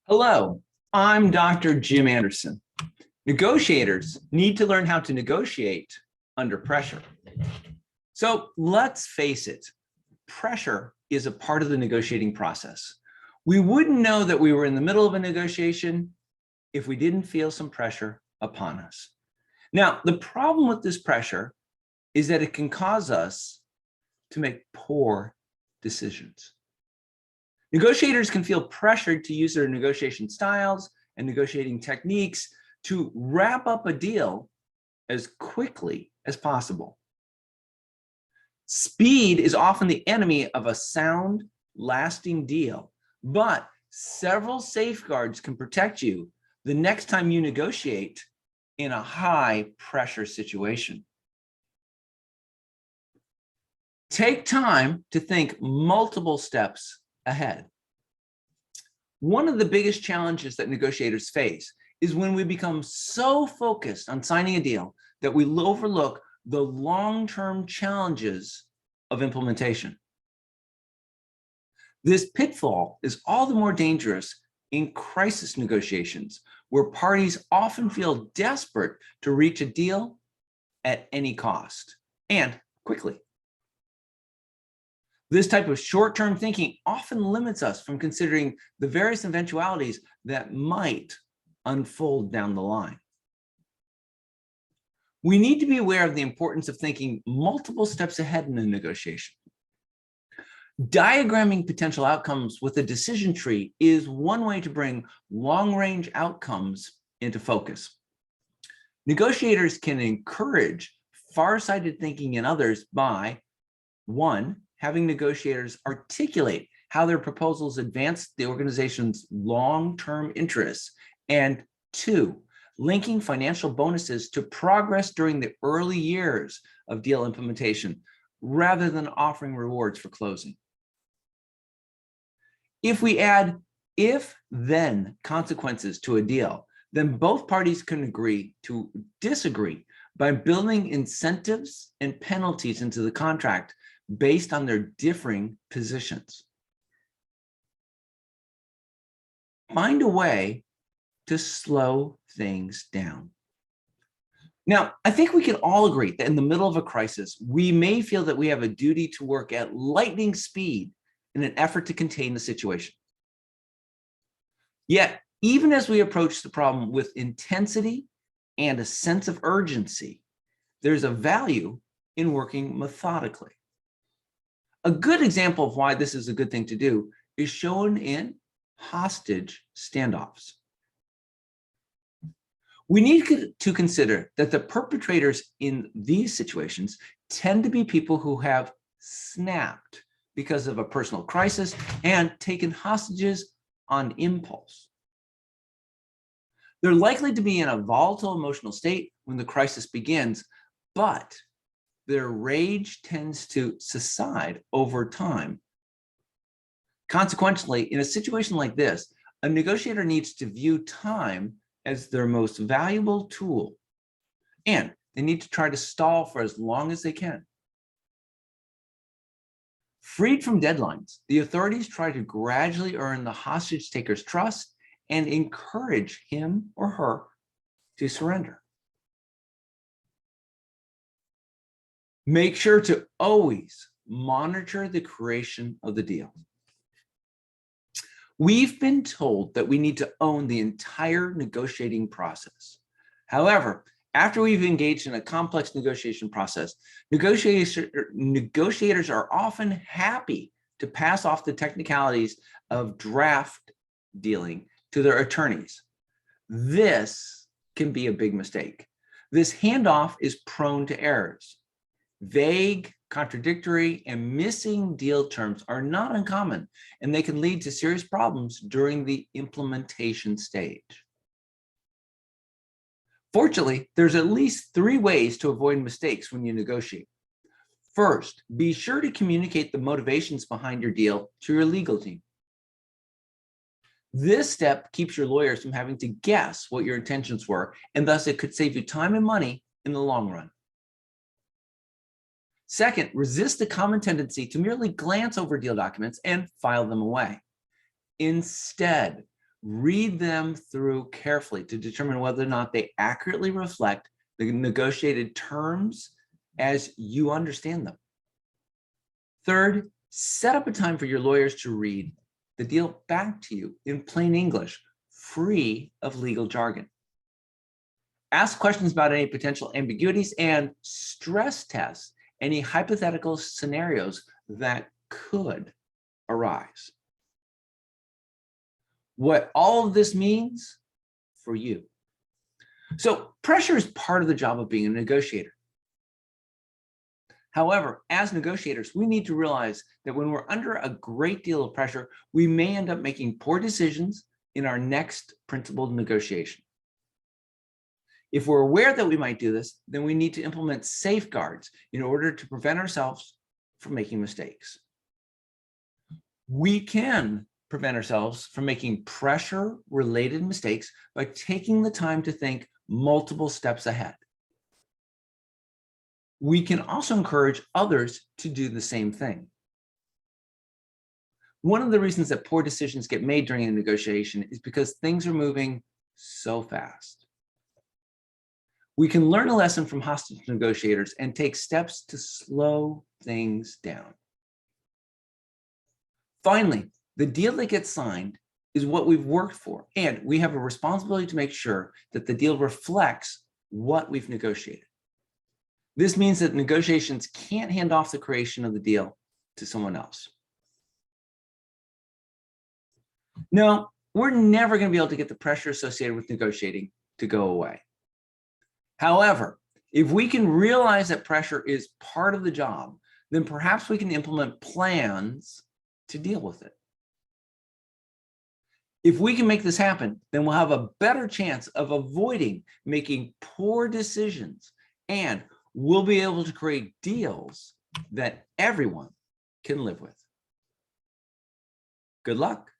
Hello, I'm Dr. Jim Anderson. Negotiators need to learn how to negotiate under pressure. So let's face it, pressure is a part of the negotiating process. We wouldn't know that we were in the middle of a negotiation if we didn't feel some pressure upon us. Now, the problem with this pressure is that it can cause us to make poor decisions. Negotiators can feel pressured to use their negotiation styles and negotiating techniques to wrap up a deal as quickly as possible. Speed is often the enemy of a sound, lasting deal, but several safeguards can protect you the next time you negotiate in a high pressure situation. Take time to think multiple steps ahead. One of the biggest challenges that negotiators face is when we become so focused on signing a deal that we overlook the long-term challenges of implementation. This pitfall is all the more dangerous in crisis negotiations, where parties often feel desperate to reach a deal at any cost and quickly. This type of short-term thinking often limits us from considering the various eventualities that might unfold down the line. We need to be aware of the importance of thinking multiple steps ahead in a negotiation. Diagramming potential outcomes with a decision tree is one way to bring long-range outcomes into focus. Negotiators can encourage far-sighted thinking in others by, one, having negotiators articulate how their proposals advance the organization's long-term interests, and two, linking financial bonuses to progress during the early years of deal implementation, rather than offering rewards for closing. If we add if-then consequences to a deal, then both parties can agree to disagree by building incentives and penalties into the contract based on their differing positions. Find a way to slow things down. Now, I think we can all agree that in the middle of a crisis, we may feel that we have a duty to work at lightning speed in an effort to contain the situation. Yet, even as we approach the problem with intensity and a sense of urgency, there's a value in working methodically. A good example of why this is a good thing to do is shown in hostage standoffs. We need to consider that the perpetrators in these situations tend to be people who have snapped because of a personal crisis and taken hostages on impulse. They're likely to be in a volatile emotional state when the crisis begins, but their rage tends to subside over time. Consequently, in a situation like this, a negotiator needs to view time as their most valuable tool, and they need to try to stall for as long as they can. Freed from deadlines, the authorities try to gradually earn the hostage taker's trust and encourage him or her to surrender. Make sure to always monitor the creation of the deal. We've been told that we need to own the entire negotiating process. However, after we've engaged in a complex negotiation process, negotiators are often happy to pass off the technicalities of draft dealing to their attorneys. This can be a big mistake. This handoff is prone to errors. Vague, contradictory, and missing deal terms are not uncommon, and they can lead to serious problems during the implementation stage. Fortunately, there's at least 3 ways to avoid mistakes when you negotiate. First, be sure to communicate the motivations behind your deal to your legal team. This step keeps your lawyers from having to guess what your intentions were, and thus it could save you time and money in the long run. Second, resist the common tendency to merely glance over deal documents and file them away. Instead, Read them through carefully to determine whether or not they accurately reflect the negotiated terms as you understand them. Third, set up a time for your lawyers to read the deal back to you in plain English, free of legal jargon. Ask questions about any potential ambiguities and stress test any hypothetical scenarios that could arise. What all of this means for you. So pressure is part of the job of being a negotiator. However, as negotiators, we need to realize that when we're under a great deal of pressure, we may end up making poor decisions in our next principled negotiation. If we're aware that we might do this, then we need to implement safeguards in order to prevent ourselves from making mistakes. We can prevent ourselves from making pressure-related mistakes by taking the time to think multiple steps ahead. We can also encourage others to do the same thing. One of the reasons that poor decisions get made during a negotiation is because things are moving so fast. We can learn a lesson from hostage negotiators and take steps to slow things down. Finally, the deal that gets signed is what we've worked for, and we have a responsibility to make sure that the deal reflects what we've negotiated. This means that negotiations can't hand off the creation of the deal to someone else. No, we're never going to be able to get the pressure associated with negotiating to go away. However, if we can realize that pressure is part of the job, then perhaps we can implement plans to deal with it. If we can make this happen, then we'll have a better chance of avoiding making poor decisions, and we'll be able to create deals that everyone can live with. Good luck.